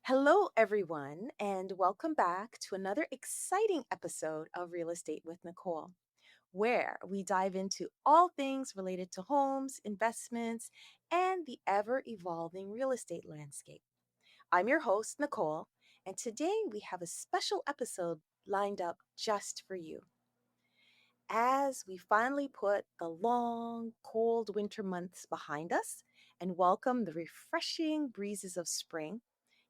Hello, everyone, and welcome back to another exciting episode of Real Estate with Nicole, where we dive into all things related to homes, investments, and the ever evolving real estate landscape. I'm your host, Nicole, and today we have a special episode lined up just for you. As we finally put the long, cold winter months behind us and welcome the refreshing breezes of spring,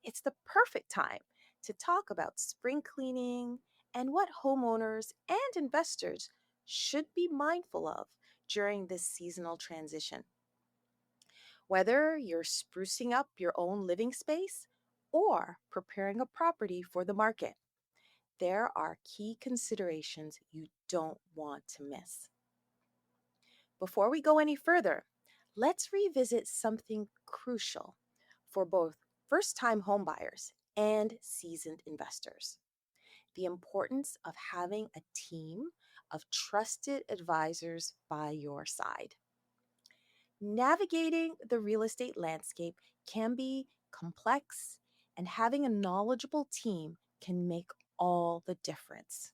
it's the perfect time to talk about spring cleaning and what homeowners and investors should be mindful of during this seasonal transition. Whether you're sprucing up your own living space or preparing a property for the market, there are key considerations you don't want to miss. Before we go any further, let's revisit something crucial for both first time homebuyers and seasoned investors: the importance of having a team of trusted advisors by your side. Navigating the real estate landscape can be complex, and having a knowledgeable team can make all the difference.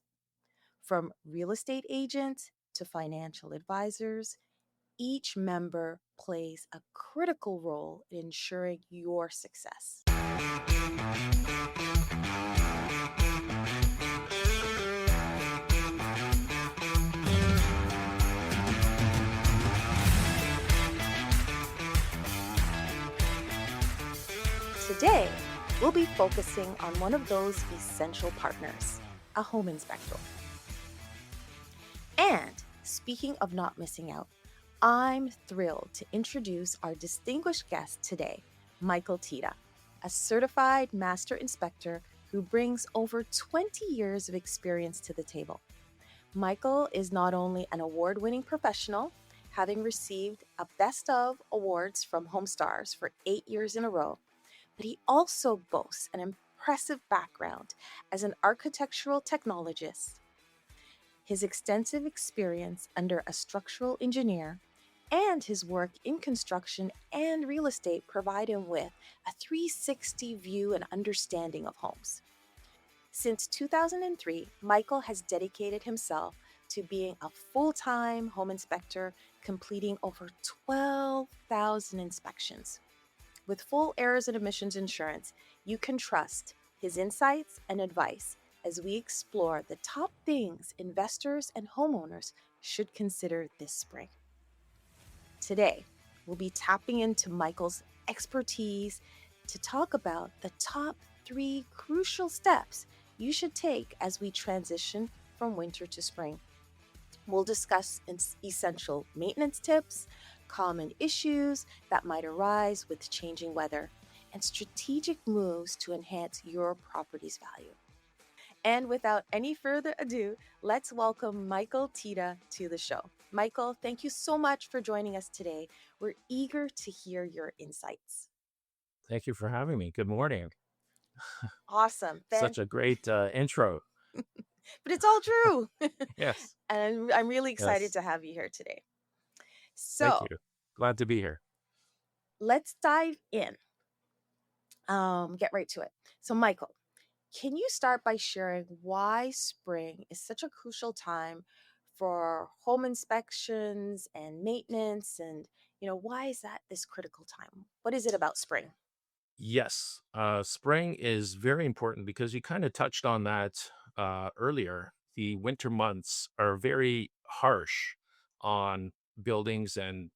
From real estate agents to financial advisors, each member plays a critical role in ensuring your success. Today, we'll be focusing on one of those essential partners, a home inspector. And speaking of not missing out, I'm thrilled to introduce our distinguished guest today, Michael Tita, a certified master inspector who brings over 20 years of experience to the table. Michael is not only an award winning professional, having received a Best of awards from HomeStars for 8 years in a row, but he also boasts an impressive background as an architectural technologist. His extensive experience under a structural engineer and his work in construction and real estate provide him with a 360 view and understanding of homes. Since 2003, Michael has dedicated himself to being a full-time home inspector, completing over 12,000 inspections. With full errors and omissions insurance, you can trust his insights and advice as we explore the top things investors and homeowners should consider this spring. Today, we'll be tapping into Michael's expertise to talk about the top 3 crucial steps you should take as we transition from winter to spring. We'll discuss essential maintenance tips, common issues that might arise with changing weather, and strategic moves to enhance your property's value. And without any further ado, let's welcome Michael Tita to the show. Michael, thank you so much for joining us today. We're eager to hear your insights. Thank you for having me. Good morning. Awesome. Such a great intro. But it's all true. Yes, And I'm really excited yes. to have you here today. Thank So you. Glad to be here. let's dive in. Get right to it. So, Michael, can you start by sharing why spring is such a crucial time for home inspections and maintenance? And, why is that this critical time? What is it about spring? Yes, spring is very important because you kind of touched on that earlier. The winter months are very harsh on buildings and,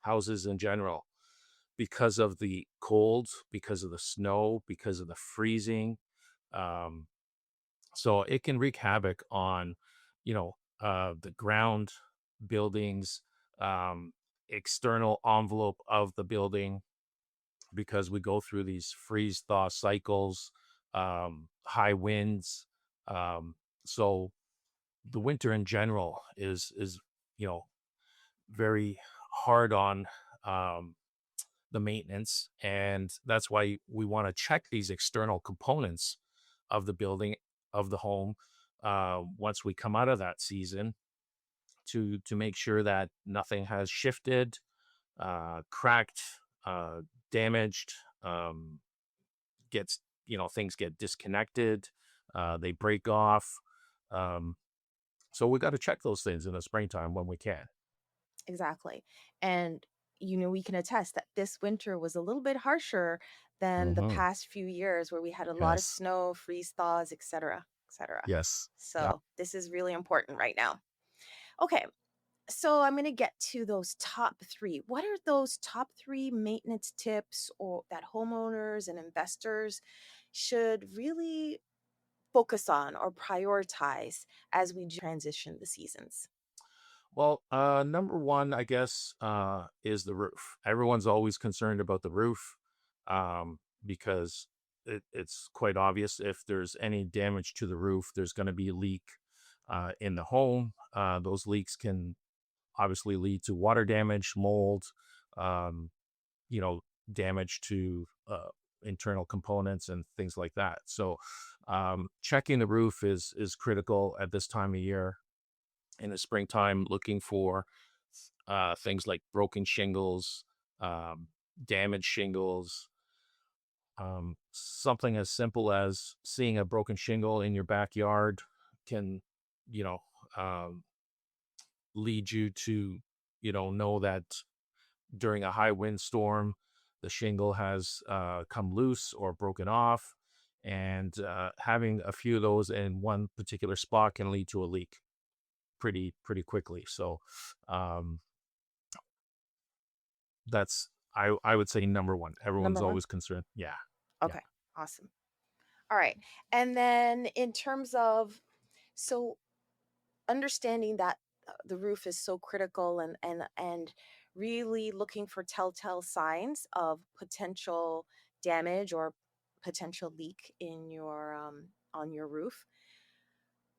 houses in general because of the cold, because of the snow, because of the freezing. Um, So it can wreak havoc on, the ground, buildings, external envelope of the building because we go through these freeze thaw cycles, high winds. Um, so the winter in general is you know very hard on um, the maintenance, and that's why we want to check these external components of the building, of the home, once we come out of that season, to make sure that nothing has shifted, cracked, damaged. gets, things get disconnected, they break off. Um, so we got to check those things in the springtime when we can. Exactly. And, we can attest that this winter was a little bit harsher than the Hmm. past few years where we had a lot of Yes. snow, freeze thaws, etc., etc. Yes. Yeah. So this is really important right now. Okay. So I'm going to get to those top three. What are those top three maintenance tips or that homeowners and investors should really focus on or prioritize as we transition the seasons? Well, number one, I guess, is the roof. Everyone's always concerned about the roof, because it's quite obvious if there's any damage to the roof, there's going to be a leak in the home. Those leaks can obviously lead to water damage, mold, um, you know, damage to internal components and things like that. So, checking the roof is critical at this time of year in the springtime, looking for things like broken shingles, um, damaged shingles, something as simple as seeing a broken shingle in your backyard can, you know, um, lead you to, know that during a high windstorm, the shingle has come loose or broken off. And having a few of those in one particular spot can lead to a leak pretty quickly. So um, I would say number one. Everyone's Number one. always concerned. Yeah, yeah. Okay. Awesome. All right. And then in terms of, so understanding that the roof is so critical and really looking for telltale signs of potential damage or potential leak in your on your roof.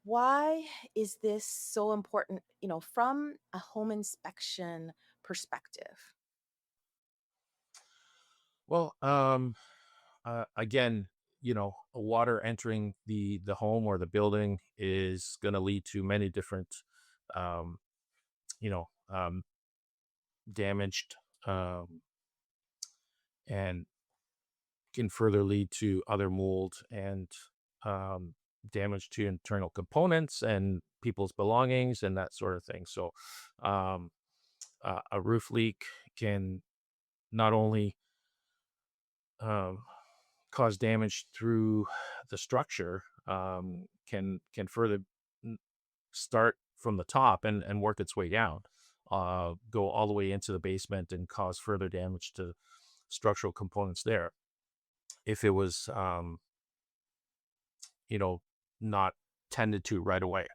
Why is this so important, from a home inspection perspective? Well, again, water entering the home or the building is going to lead to many different, um, you know, um, damaged, and can further lead to other mold and um, damage to internal components and people's belongings and that sort of thing. So, um, a roof leak can not only um, cause damage through the structure, can further n- start from the top and work its way down, go all the way into the basement and cause further damage to structural components there. If it was, you know, not tended to right away.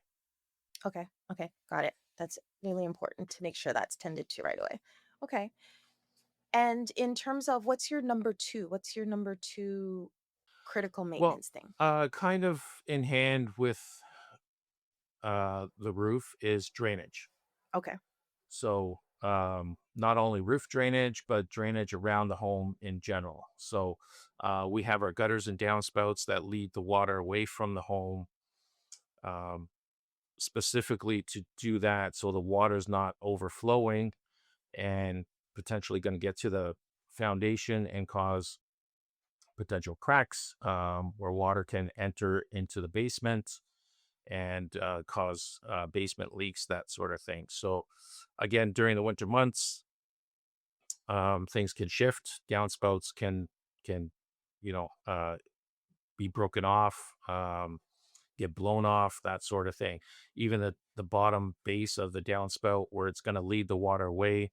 Okay. Okay. Got it. That's really important to make sure that's tended to right away. Okay. And in terms of what's your number two? What's your number two critical Well, maintenance thing? kind of in hand with the roof is drainage. Okay. So, not only roof drainage, but drainage around the home in general. So, we have our gutters and downspouts that lead the water away from the home, um, specifically to do that so the water's not overflowing and potentially going to get to the foundation and cause potential cracks, where water can enter into the basement and cause basement leaks, that sort of thing. So, again, during the winter months, things can shift. Downspouts can be broken off, get blown off, that sort of thing. Even the bottom base of the downspout, where it's going to lead the water away,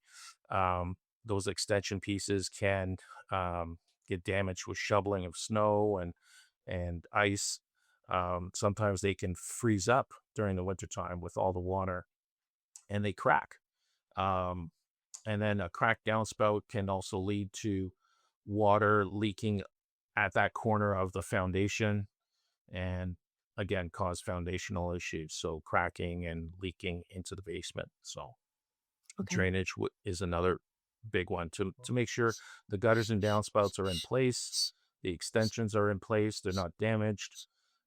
um, those extension pieces can get damaged with shoveling of snow and ice. Sometimes they can freeze up during the wintertime with all the water and they crack. Um, and then a cracked downspout can also lead to water leaking at that corner of the foundation and again cause foundational issues. So cracking and leaking into the basement. So Okay. drainage is another big one to make sure the gutters and downspouts are in place, the extensions are in place, they're not damaged,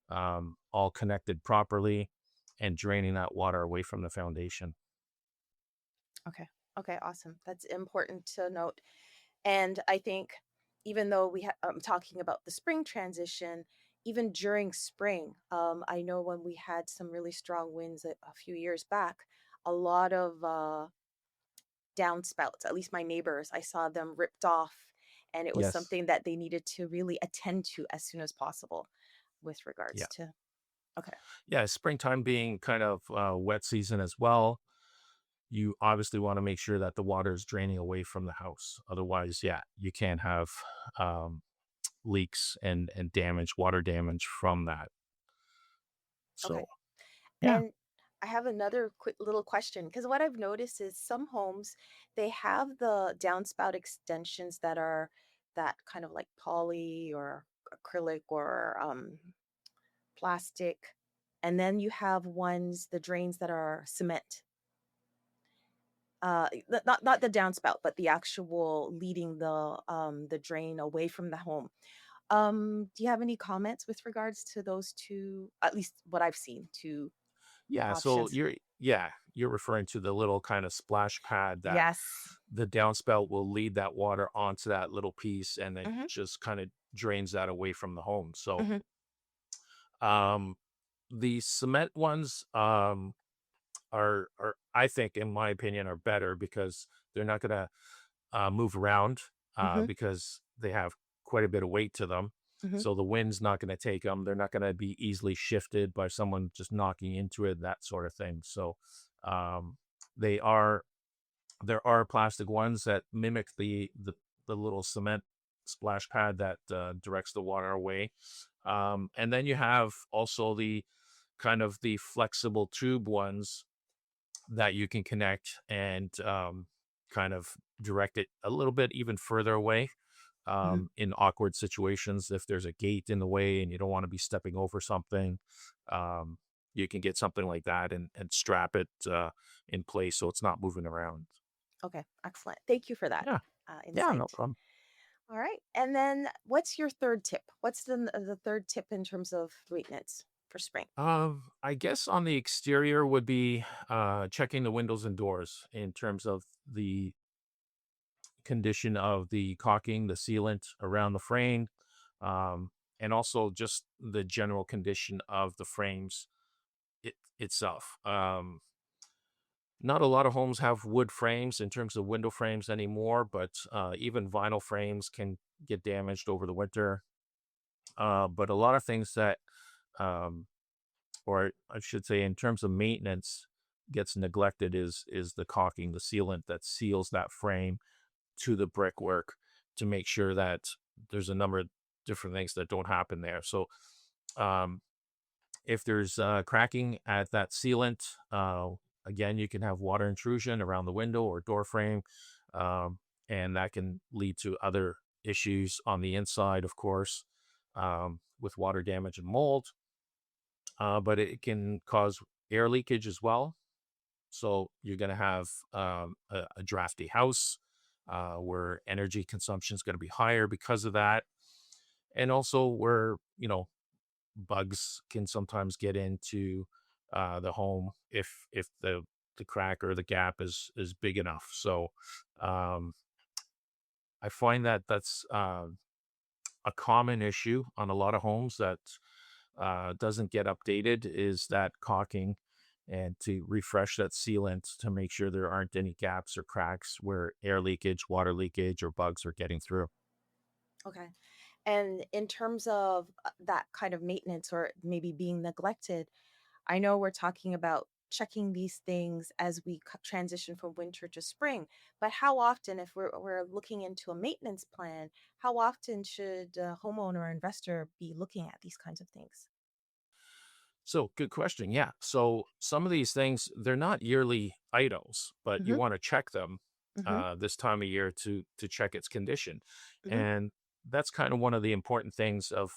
all connected properly, and draining that water away from the foundation. Okay. Okay. Awesome. That's important to note. And I think even though I'm talking about the spring transition, even during spring, I know when we had some really strong winds a few years back, a lot of downspouts, at least my neighbors, I saw them ripped off, and it was Yes. something that they needed to really attend to as soon as possible with regards Yeah. to. Okay. Yeah. Springtime being kind of wet season as well. You obviously want to make sure that the water is draining away from the house. Otherwise, yeah, you can have um, leaks and damage, water damage from that. Okay. So, yeah. And I have another quick little question because what I've noticed is some homes they have the downspout extensions that are that kind of like poly or acrylic or plastic, and then you have ones the drains that are cement. Not the downspout, but the actual leading the drain away from the home. Do you have any comments with regards to those two? At least what I've seen, two Yeah, so options. you're referring to the little kind of splash pad that Yes. the downspout will lead that water onto that little piece and then Hmm. just kind of drains that away from the home. So, Hmm. um, the cement ones, are I think, in my opinion, are better because they're not gonna move around Hmm. because they have quite a bit of weight to them. Hmm. So the wind's not going to take them. They're not going to be easily shifted by someone just knocking into it, that sort of thing. So um, they are there are plastic ones that mimic the little cement splash pad that directs the water away. And then you have also the kind of the flexible tube ones that you can connect and kind of direct it a little bit even further away Hmm. in awkward situations. If there's a gate in the way and you don't want to be stepping over something, um, you can get something like that and strap it in place so it's not moving around. Okay, excellent. Thank you for that Yeah. Yeah, no insight. problem. All right. And then what's your third tip? What's the third tip in terms of maintenance for spring? I guess on the exterior would be checking the windows and doors in terms of the condition of the caulking, the sealant around the frame, and also just the general condition of the frames itself. Not a lot of homes have wood frames in terms of window frames anymore, but even vinyl frames can get damaged over the winter. But a lot of things that, um, or I should say, in terms of maintenance, gets neglected is the caulking, the sealant that seals that frame to the brickwork to make sure that there's a number of different things that don't happen there. So, um, if there's cracking at that sealant, again, you can have water intrusion around the window or door frame, um, and that can lead to other issues on the inside, of course, with water damage and mold. But it can cause air leakage as well. So you're going to have a drafty house where energy consumption is going to be higher because of that, and also where bugs can sometimes get into the home if the crack or the gap is big enough. So um, I find that that's a common issue on a lot of homes that doesn't get updated is that caulking and to refresh that sealant to make sure there aren't any gaps or cracks where air leakage, water leakage, or bugs are getting through. Okay. And in terms of that kind of maintenance or maybe being neglected, I know we're talking about checking these things as we transition from winter to spring, but how often, if we're looking into a maintenance plan, how often should a homeowner or investor be looking at these kinds of things? So, good question. Yeah. So, some of these things, they're not yearly items, but you Hmm. want to check them Hmm. this time of year to check its condition. Hmm. And that's kind of one of the important things of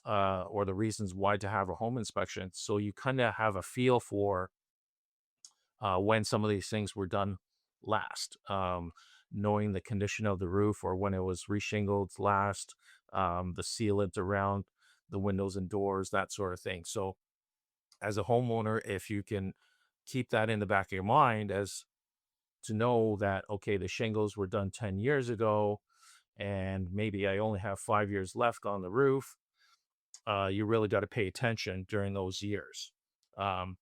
or the reasons why to have a home inspection. So you kind of have a feel for when some of these things were done last, knowing the condition of the roof or when it was reshingled last, the sealant around the windows and doors, that sort of thing. So, as a homeowner, if you can keep that in the back of your mind as to know that, okay, the shingles were done 10 years ago and maybe I only have 5 years left on the roof, you really got to pay attention during those years. Um,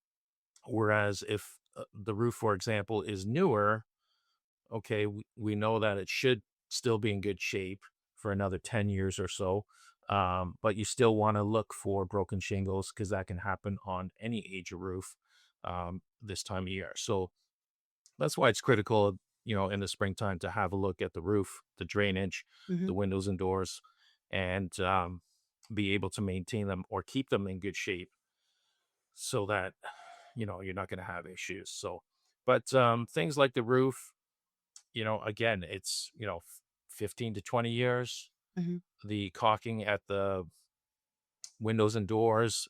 Whereas if the roof, for example, is newer, okay, we know that it should still be in good shape for another 10 years or so. But you still want to look for broken shingles because that can happen on any age of roof this time of year. So that's why it's critical, in the springtime to have a look at the roof, the drainage, Hmm. the windows and doors, and be able to maintain them or keep them in good shape so that, you're not going to have issues. So, but things like the roof, again, it's, 15 to 20 years. Hmm. The caulking at the windows and doors,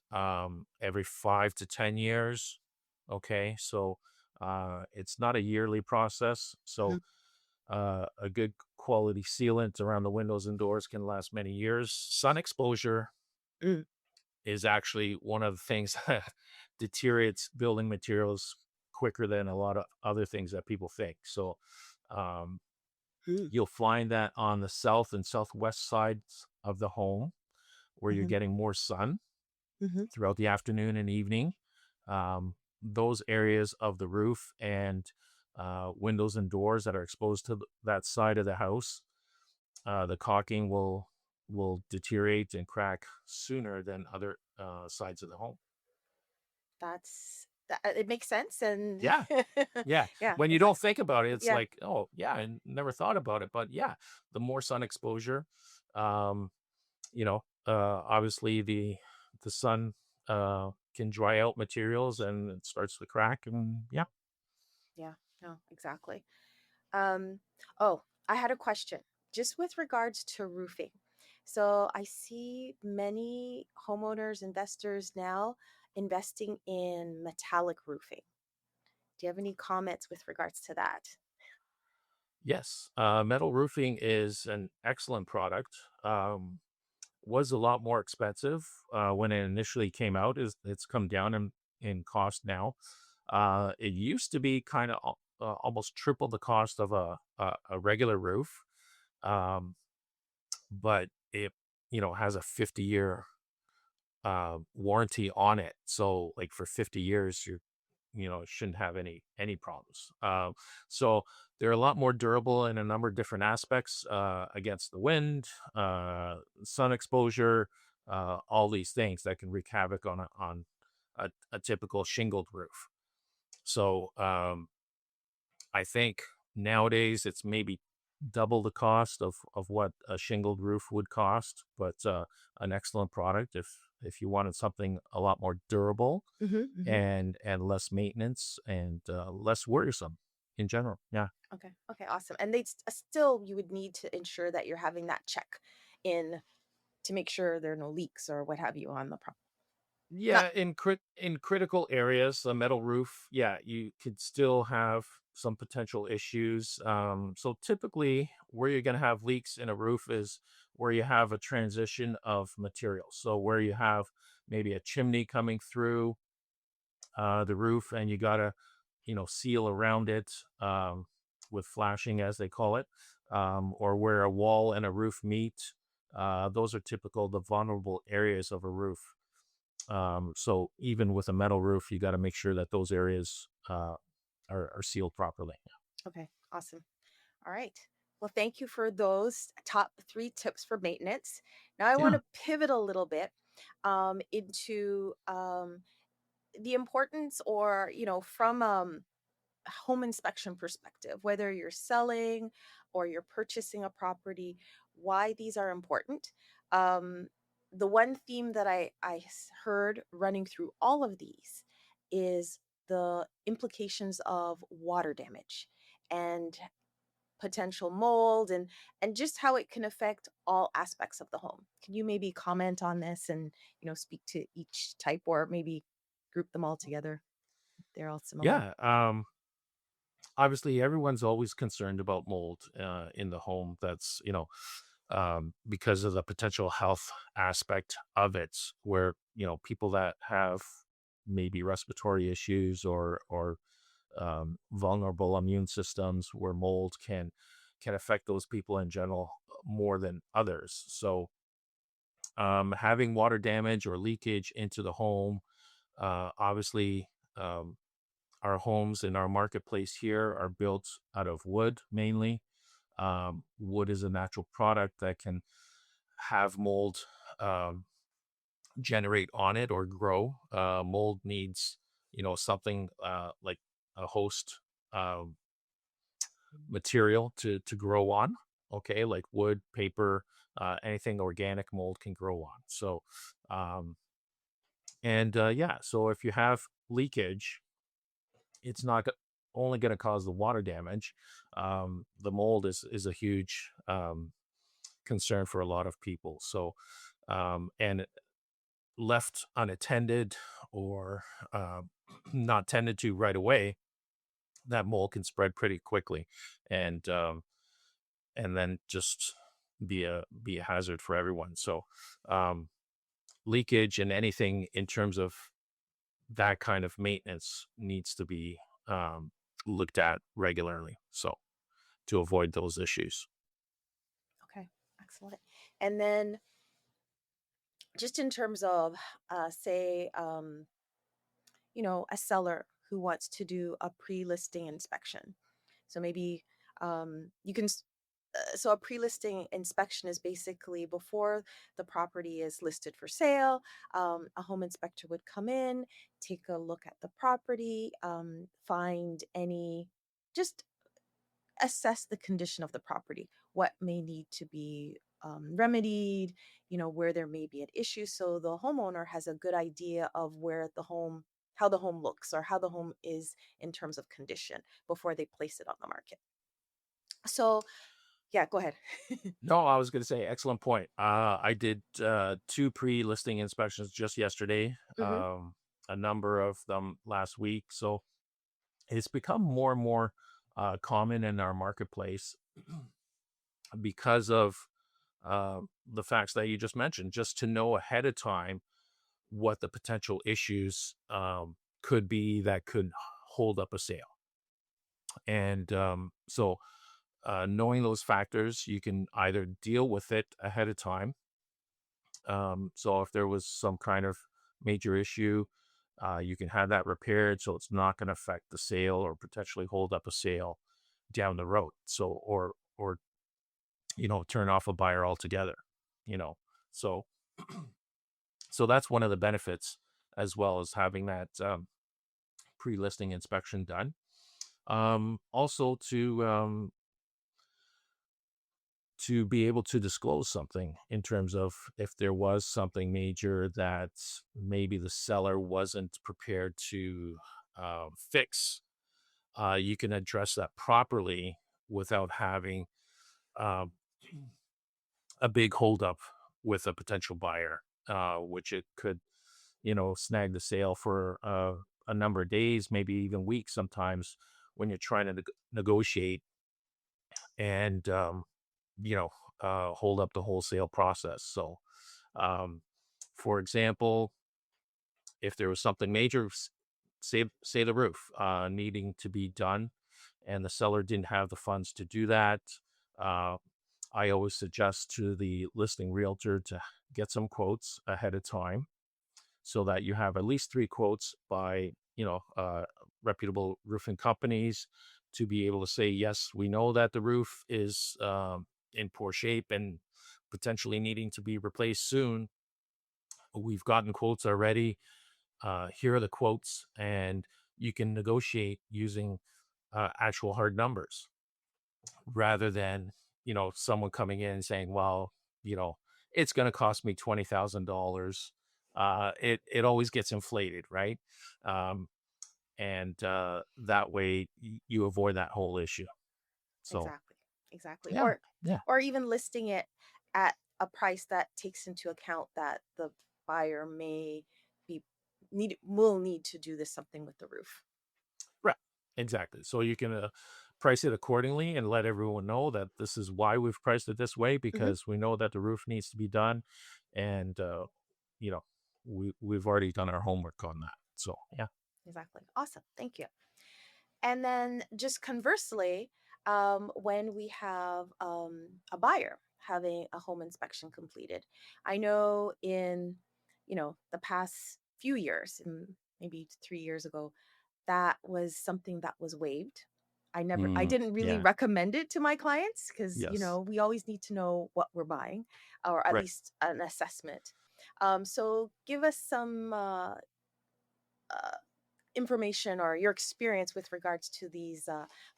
every 5 to 10 years. Okay. So, it's not a yearly process. So, a good quality sealant around the windows and doors can last many years. Sun exposure Hmm. is actually one of the things that deteriorates building materials quicker than a lot of other things that people think. So, um, Hmm. you'll find that on the south and southwest sides of the home where you're Hmm. getting more sun Hmm. throughout the afternoon and evening. Those areas of the roof and windows and doors that are exposed to that side of the house, the caulking will deteriorate and crack sooner than other sides of the home. It makes sense, and Yeah, yeah. yeah, When you don't think about it, it's yeah, like, oh yeah, I never thought about it. But yeah, the more sun exposure, um, obviously the sun can dry out materials and it starts to crack. And yeah. yeah, no, exactly. Um, oh, I had a question just with regards to roofing. So I see many homeowners, investors now investing in metallic roofing. Do you have any comments with regards to that? Yes, metal roofing is an excellent product. Was a lot more expensive when it initially came out. Is It's come down in cost now. It used to be kind of almost triple the cost of a regular roof, um, but it has a 50-year warranty on it. So like for 50 years, shouldn't have any problems. So they're a lot more durable in a number of different aspects against the wind, sun exposure, all these things that can wreak havoc on a typical shingled roof. So I think nowadays it's maybe double the cost of what a shingled roof would cost, but an excellent product if you wanted something a lot more durable Hmm. Hmm. and less maintenance and less worrisome in general. Yeah. Okay. Okay. Awesome. And still, you would need to ensure that you're having that check in to make sure there are no leaks or what have you on the property. Not. Yeah, in critical areas, a metal roof, yeah, you could still have some potential issues. So typically, where you're going to have leaks in a roof is where you have a transition of materials. So where you have maybe a chimney coming through the roof, and you gotta, seal around it with flashing, as they call it, or where a wall and a roof meet. Those are typical the vulnerable areas of a roof. So even with a metal roof, you got to make sure that those areas are sealed properly. Okay. Awesome. All right. Well, thank you for those top three tips for maintenance. Now, I want Yeah. to pivot a little bit into the importance, or, from a home inspection perspective, whether you're selling or you're purchasing a property, why these are important. Um, the one theme that I heard running through all of these is the implications of water damage and potential mold, and just how it can affect all aspects of the home. Can you maybe comment on this and, speak to each type, or maybe group them all together? They're all similar. Yeah. Obviously, everyone's always concerned about mold in the home. That's, because of the potential health aspect of it, where, people that have maybe respiratory issues or vulnerable immune systems where mold can affect those people in general. more than others. So having water damage or leakage into the home, obviously, um, our homes in our marketplace here are built out of wood mainly. Wood is a natural product that can have mold um, generate on it or grow. Mold needs, something like a host um, material to grow on. Okay, like wood, paper, anything organic mold can grow on. So, um, and yeah, so if you have leakage, it's not only going to cause the water damage. The mold is a huge concern for a lot of people. So, and left unattended or uh, not tended to right away, that mold can spread pretty quickly, and then just be a hazard for everyone. So, um, leakage and anything in terms of that kind of maintenance needs to be um, looked at regularly. So to avoid those issues. Okay, excellent. And then just in terms of, say, a seller who wants to do a pre-listing inspection. So maybe you can. So a pre-listing inspection is basically before the property is listed for sale. A home inspector would come in, take a look at the property, find any, just assess the condition of the property, what may need to be remedied, where there may be an issue. So the homeowner has a good idea of how the home looks or how the home is in terms of condition before they place it on the market. So, yeah, go ahead. No, I was going to say, excellent point. I did two pre-listing inspections just yesterday, Hmm. a number of them last week. So it's become more and more common in our marketplace because of the facts that you just mentioned, just to know ahead of time what the potential issues could be that could hold up a sale. And so, knowing those factors, you can either deal with it ahead of time. So, if there was some kind of major issue, you can have that repaired so it's not going to affect the sale or potentially hold up a sale down the road. So, or turn off a buyer altogether. You know, so so that's one of the benefits, as well as having that pre-listing inspection done. Also to be able to disclose something in terms of if there was something major that maybe the seller wasn't prepared to fix, you can address that properly without having um, a big holdup with a potential buyer, which it could, snag the sale for a number of days, maybe even weeks sometimes when you're trying to negotiate and hold up the wholesale process. So, um, for example, if there was something major, say the roof needing to be done, and the seller didn't have the funds to do that, uh, I always suggest to the listing realtor to get some quotes ahead of time so that you have at least three quotes by reputable roofing companies to be able to say, yes, we know that the roof is in poor shape and potentially needing to be replaced soon. We've gotten quotes already. Here are the quotes, and you can negotiate using actual hard numbers rather than someone coming in and saying, well, you know it's going to cost me $20,000. It always gets inflated, right? um, and that way you avoid that whole issue. So Exactly. Exactly. yeah, yeah, Or even listing it at a price that takes into account that the buyer may be will need to do this something with the roof. right, exactly. So you can price it accordingly and let everyone know that this is why we've priced it this way, Hmm. because we know that the roof needs to be done, and you know we've already done our homework on that. So yeah. Exactly. Awesome. Thank you. And then just conversely, when we have a buyer, having a home inspection completed. I know in, the past few years, maybe 3 years ago, that was something that was waived. I Mm, didn't really yeah. recommend it to my clients because, Yes. we always need to know what we're buying, or at Right. least an assessment. So give us some uh, information or your experience with regards to these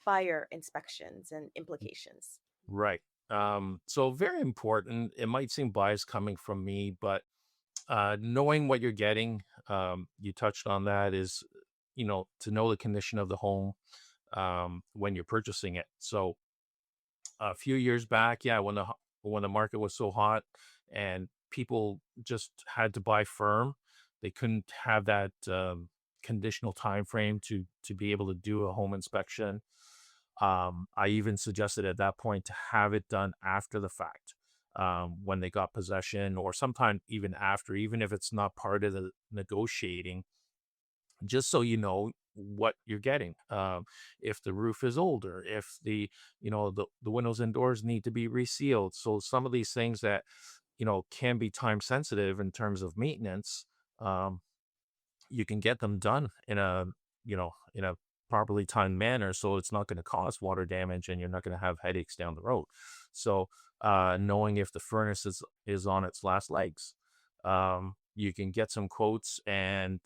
buyer inspections and implications. Right. So very important. It might seem biased coming from me, but knowing what you're getting, you touched on that, is, to know the condition of the home when you're purchasing it. So a few years back, yeah, when the market was so hot and people just had to buy firm, they couldn't have that conditional time frame to be able to do a home inspection. I even suggested at that point to have it done after the fact, when they got possession, or sometime even after, even if it's not part of the negotiating, just so you know what you're getting. If the roof is older, if the windows and doors need to be resealed. So some of these things that, can be time sensitive in terms of maintenance, um, you can get them done in a properly timed manner, so it's not going to cause water damage and you're not going to have headaches down the road. So knowing if the furnace is on its last legs, you can get some quotes and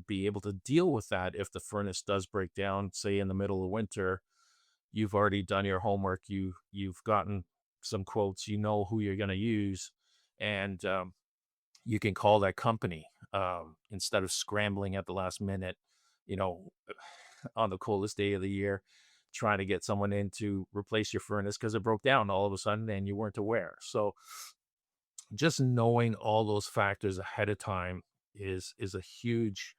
be able to deal with that. If the furnace does break down, say in the middle of winter, you've already done your homework, you've gotten some quotes, you know who you're going to use, and you can call that company, instead of scrambling at the last minute, you know, on the coldest day of the year, trying to get someone in to replace your furnace because it broke down all of a sudden and you weren't aware. So just knowing all those factors ahead of time is a huge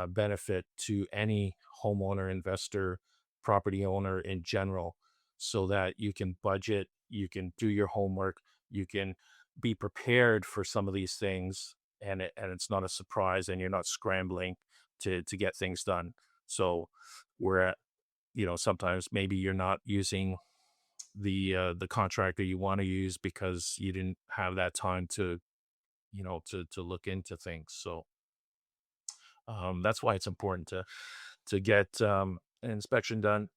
benefit to any homeowner, investor, property owner in general, so that you can budget, you can do your homework, you can be prepared for some of these things, and it's not a surprise, and you're not scrambling to get things done. So where, sometimes maybe you're not using the contractor you want to use because you didn't have that time to look into things. So that's why it's important to get an inspection done,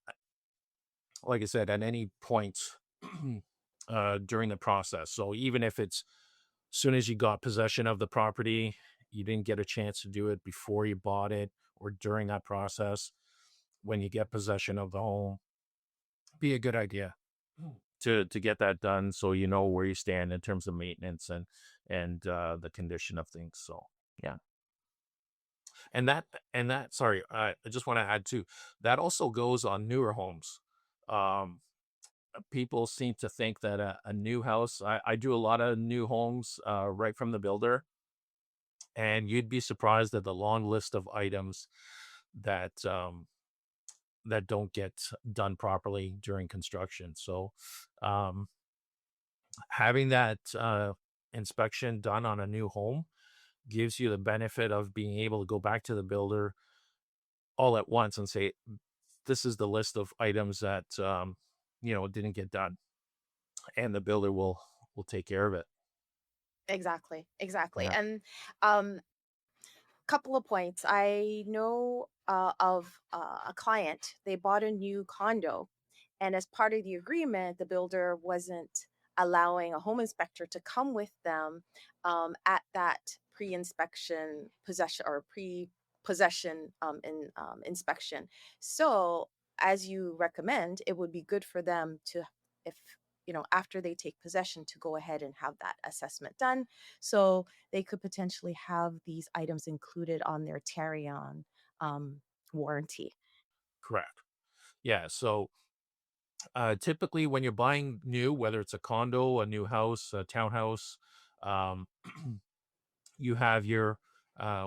like I said, at any point during the process. So even if it's soon as you got possession of the property, you didn't get a chance to do it before you bought it, or during that process, when you get possession of the home, be a good idea to get that done, so you know where you stand in terms of maintenance and the condition of things. So yeah. And that sorry, I just want to add too, that also goes on newer homes. Um, People seem to think that a new house, I do a lot of new homes right from the builder, and you'd be surprised at the long list of items that that don't get done properly during construction. So um, having that inspection done on a new home gives you the benefit of being able to go back to the builder all at once and say, this is the list of items that didn't get done, and the builder will take care of it. Exactly, exactly. Yeah. And couple of points. I know of a client. They bought a new condo, and as part of the agreement, the builder wasn't allowing a home inspector to come with them at that pre-inspection possession or pre-possession inspection. So, as you recommend, it would be good for them to, if after they take possession, to go ahead and have that assessment done, so they could potentially have these items included on their Tarion um, warranty. Correct. Yeah. So typically, when you're buying new, whether it's a condo, a new house, a townhouse, um, you have your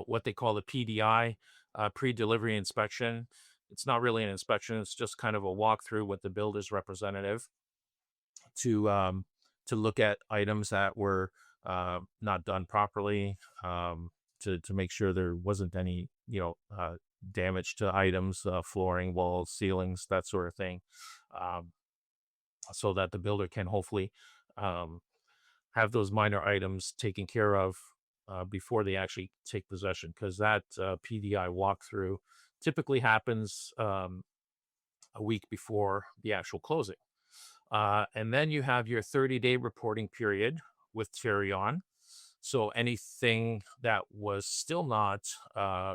what they call the PDI, pre-delivery inspection. It's not really an inspection; it's just kind of a walkthrough with the builder's representative to um, to look at items that were not done properly, to make sure there wasn't any damage to items, flooring, walls, ceilings, that sort of thing, um, so that the builder can hopefully um, have those minor items taken care of before they actually take possession, because that PDI walkthrough typically happens a week before the actual closing. And then you have your 30-day reporting period with Terry on. So anything that was still not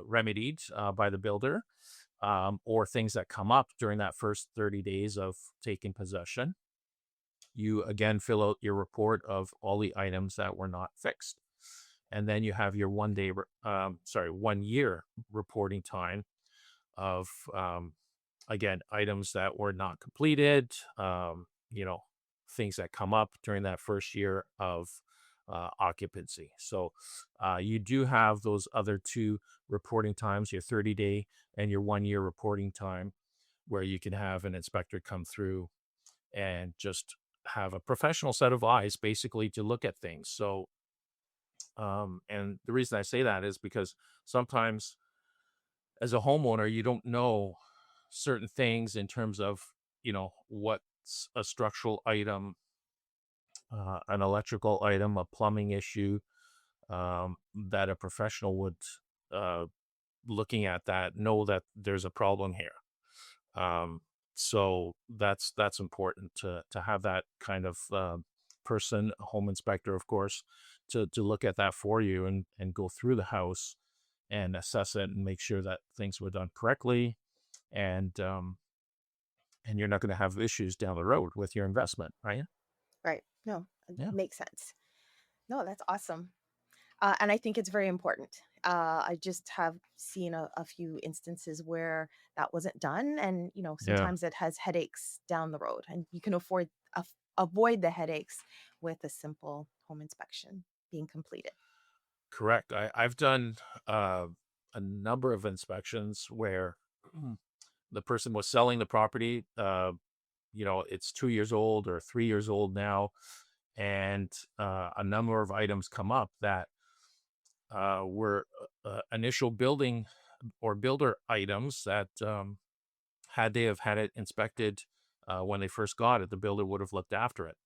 remedied by the builder, or things that come up during that first 30 days of taking possession, you again fill out your report of all the items that were not fixed. And then you have your 1 year reporting time of, again, items that were not completed, you know, things that come up during that first year of occupancy. So you do have those other two reporting times, your 30-day and your 1 year reporting time, where you can have an inspector come through and just have a professional set of eyes basically to look at things. So, and the reason I say that is because sometimes as a homeowner, you don't know certain things in terms of, what's a structural item, an electrical item, a plumbing issue, that a professional would, uh, looking at that, know that there's a problem here. Um, so that's important to have that kind of person, a home inspector, of course, to look at that for you and go through the house and assess it and make sure that things were done correctly, and and you're not going to have issues down the road with your investment, right? Right. No, Yeah, makes sense. No, that's awesome. And I think it's very important. I just have seen a few instances where that wasn't done, and yeah, sometimes it has headaches down the road, and you can avoid the headaches with a simple home inspection being completed. correct. I've done uh, a number of inspections where the person was selling the property. It's 2 years old or 3 years old now, and a number of items come up that were initial building or builder items that, had they have had it inspected when they first got it, the builder would have looked after it.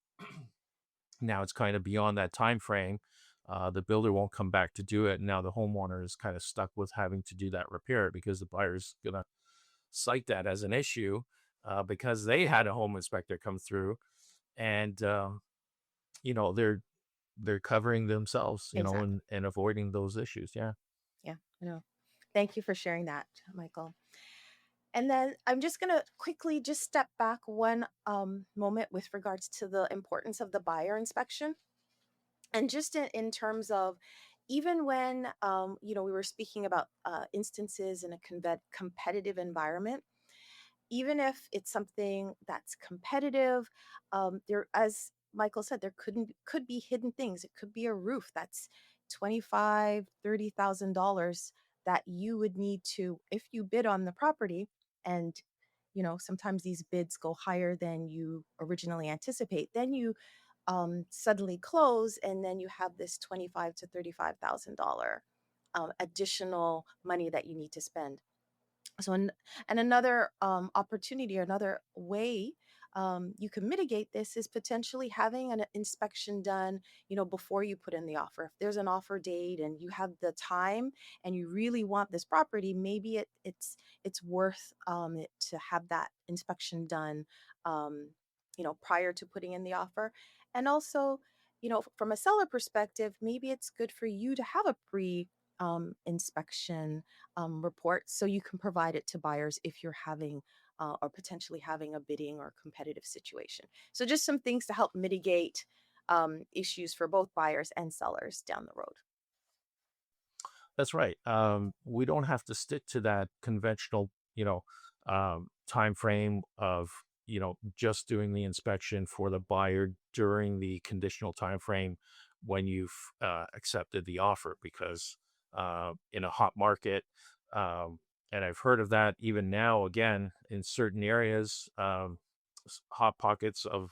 Now it's kind of beyond that time frame. The builder won't come back to do it. And now the homeowner is kind of stuck with having to do that repair because the buyer's gonna cite that as an issue, because they had a home inspector come through, and they're covering themselves, Exactly. and avoiding those issues. Yeah. Yeah. I know. Thank you for sharing that, Michael. And then I'm just going to quickly just step back one moment with regards to the importance of the buyer inspection. And just in terms of, even when we were speaking about instances in a competitive environment, even if it's something that's competitive, there, as Michael said, there could be hidden things. It could be a roof that's 25, $30,000 that you would need to, if you bid on the property, and sometimes these bids go higher than you originally anticipate, then you suddenly close, and then you have this 25 to $35,000 additional money that you need to spend. So, and another opportunity, or another way you can mitigate this, is potentially having an inspection done, before you put in the offer. If there's an offer date and you have the time and you really want this property, maybe it's worth it to have that inspection done, prior to putting in the offer. And also, from a seller perspective, maybe it's good for you to have a pre inspection report, so you can provide it to buyers if you're having or potentially having a bidding or competitive situation. So, just some things to help mitigate issues for both buyers and sellers down the road. That's right. We don't have to stick to that conventional, time frame of, just doing the inspection for the buyer during the conditional time frame when you've accepted the offer, because in a hot market, and I've heard of that even now again in certain areas, hot pockets of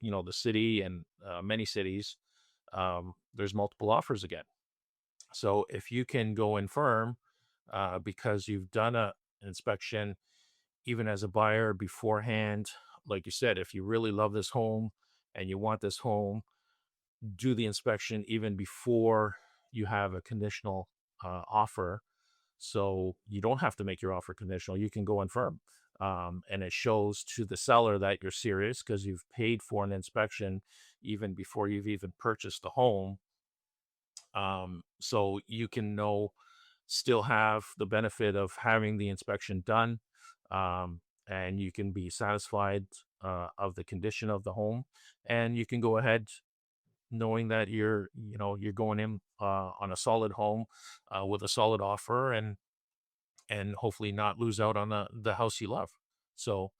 the city and many cities, there's multiple offers again. So if you can go in firm, because you've done a inspection, even as a buyer beforehand, like you said, if you really love this home and you want this home, do the inspection even before you have a conditional offer. So you don't have to make your offer conditional. You can go in firm. And it shows to the seller that you're serious because you've paid for an inspection even before you've even purchased the home. So you can know, still have the benefit of having the inspection done, and you can be satisfied of the condition of the home, and you can go ahead knowing that you're going in on a solid home with a solid offer, and hopefully not lose out on the house you love. So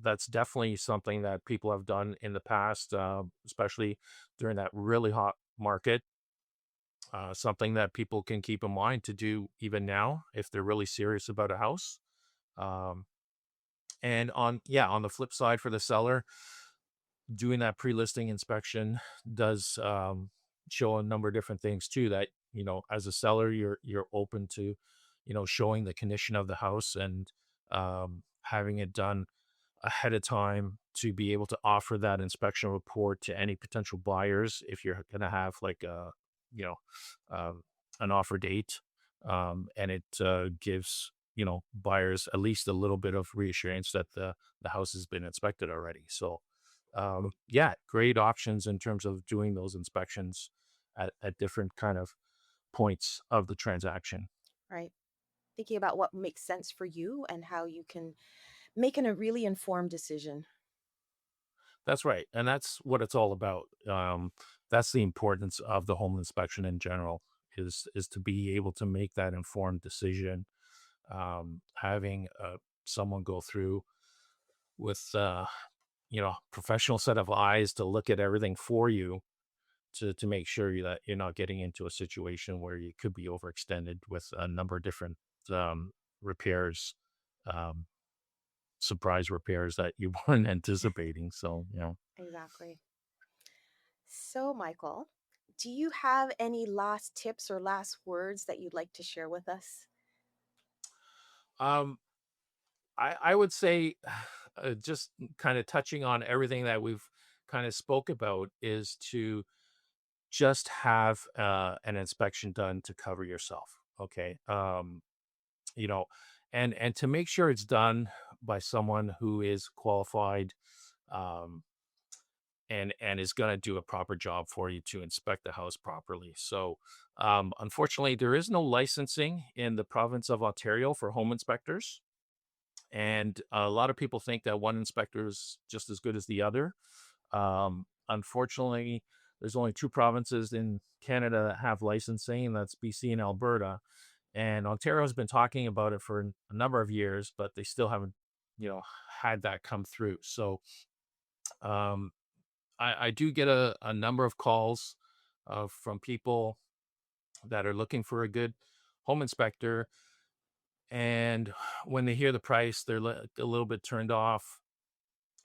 that's definitely something that people have done in the past, especially during that really hot market. Something that people can keep in mind to do even now if they're really serious about a house. Um, and on the flip side for the seller, doing that pre-listing inspection does show a number of different things too. That as a seller, you're open to showing the condition of the house and having it done ahead of time to be able to offer that inspection report to any potential buyers if you're going to have like a you know um, an offer date, and it gives buyers at least a little bit of reassurance that the house has been inspected already. So yeah, great options in terms of doing those inspections at different kind of points of the transaction. Right. Thinking about what makes sense for you and how you can make a really informed decision. That's right, and that's what it's all about. That's the importance of the home inspection in general, is to be able to make that informed decision. Having someone go through with professional set of eyes to look at everything for you, to make sure that you're not getting into a situation where you could be overextended with a number of different repairs, um, surprise repairs that you weren't anticipating. So, Exactly. So, Michael, do you have any last tips or last words that you'd like to share with us? um, I would say, just kind of touching on everything that we've kind of spoke about, is to just have an inspection done to cover yourself. Okay. You know, and to make sure it's done by someone who is qualified, um, and is going to do a proper job for you to inspect the house properly. So, unfortunately, there is no licensing in the province of Ontario for home inspectors. And a lot of people think that one inspector is just as good as the other. Unfortunately, there's only two provinces in Canada that have licensing, and that's BC and Alberta. And Ontario has been talking about it for a number of years, but they still haven't, had that come through. So um, I do get a number of calls from people that are looking for a good home inspector, and when they hear the price, they're a little bit turned off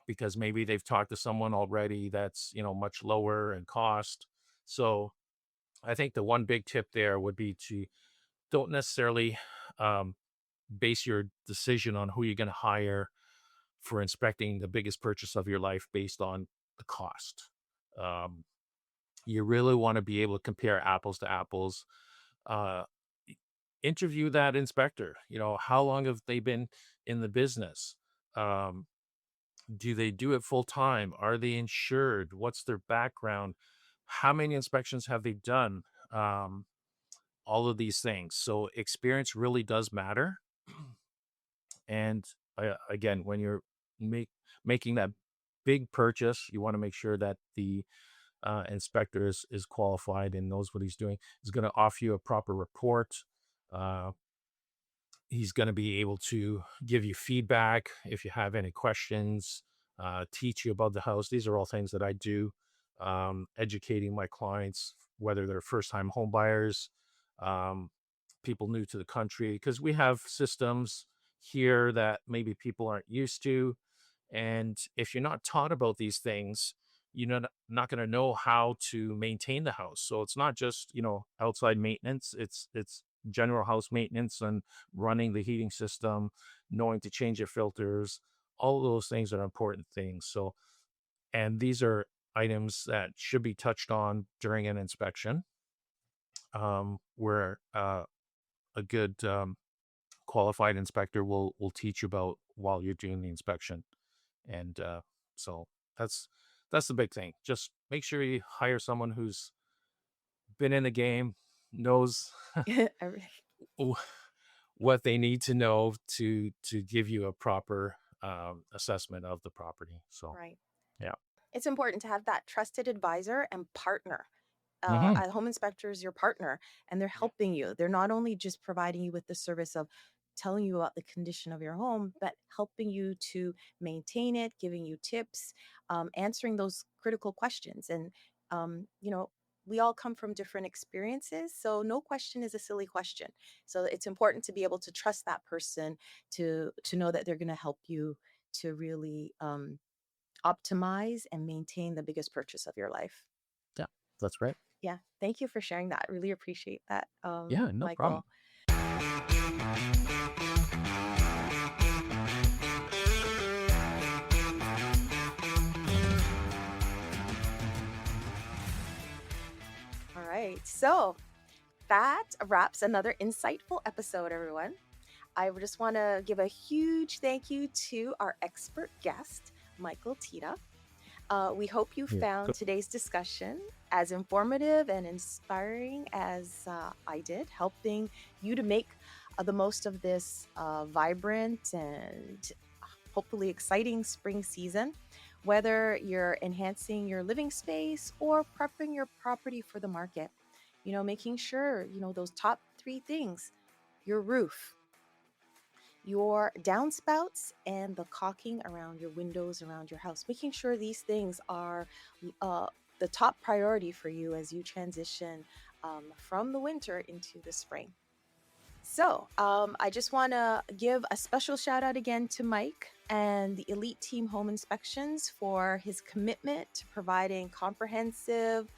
because maybe they've talked to someone already that's much lower in cost. So I think the one big tip there would be to don't necessarily um, base your decision on who you're going to hire for inspecting the biggest purchase of your life based on the cost. Um, you really want to be able to compare apples to apples. Uh, i- Interview that inspector. How long have they been in the business? Um, Do they do it full time? Are they insured? What's their background? How many inspections have they done? Um, all of these things. So experience really does matter. And again, when you're make, making that big purchase, you want to make sure that the inspector is qualified and knows what he's doing. Is going to offer you a proper report. Uh, He's going to be able to give you feedback if you have any questions, teach you about the house. These are all things that I do, educating my clients, whether they're first time home buyers, um, people new to the country, because we have systems here that maybe people aren't used to. And if you're not taught about these things, you're not going to know how to maintain the house. So it's not just, outside maintenance, it's general house maintenance and running the heating system, knowing to change your filters, all of those things are important things. So And these are items that should be touched on during an inspection, where a good qualified inspector will teach you about while you're doing the inspection. And so that's that's the big thing. Just make sure you hire someone who's been in the game, knows Every- wh- what they need to know to give you a proper assessment of the property. So right. yeah. It's important to have that trusted advisor and partner. Hmm. A home inspector is your partner, and they're helping you. They're not only just providing you with the service of telling you about the condition of your home, but helping you to maintain it, giving you tips, answering those critical questions. And, you know, we all come from different experiences. So no question is a silly question. So it's important to be able to trust that person to know that they're going to help you to really optimize and maintain the biggest purchase of your life. Yeah, that's right. Yeah, thank you for sharing that. I really appreciate that, Yeah, no problem. Michael. All right, so that wraps another insightful episode, everyone. I just want to give a huge thank you to our expert guest, Michael Tita. We hope you Yeah. found today's discussion as informative and inspiring as I did, helping you to make the most of this vibrant and hopefully exciting spring season. Whether you're enhancing your living space or prepping your property for the market, making sure, those top three things: your roof, your downspouts, and the caulking around your windows around your house, making sure these things are uh, the top priority for you as you transition from the winter into the spring. So I just want to give a special shout out again to Mike and the Elite Team Home Inspections for his commitment to providing comprehensive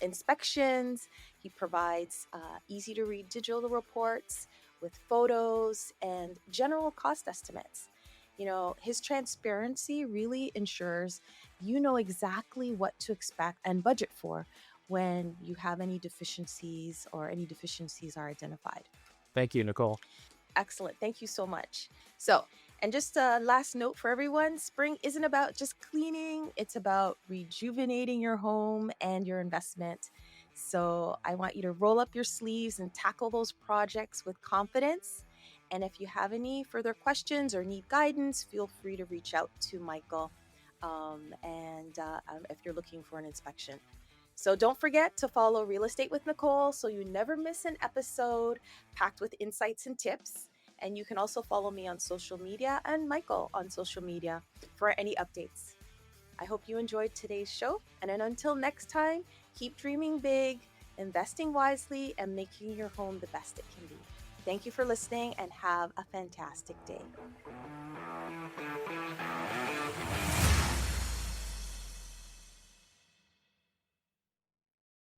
inspections. He provides easy to read digital reports with photos and general cost estimates. His transparency really ensures you know exactly what to expect and budget for when you have any deficiencies or any deficiencies are identified. Thank you, Nicole. Excellent. Thank you so much. So, and just a last note for everyone: spring isn't about just cleaning, it's about rejuvenating your home and your investment. So, I want you to roll up your sleeves and tackle those projects with confidence. And if you have any further questions or need guidance, feel free to reach out to Michael. If you're looking for an inspection, so don't forget to follow Real Estate with Nicole so you never miss an episode packed with insights and tips. And you can also follow me on social media and Michael on social media for any updates. I hope you enjoyed today's show. And then until next time, keep dreaming big, investing wisely, and making your home the best it can be. Thank you for listening and have a fantastic day.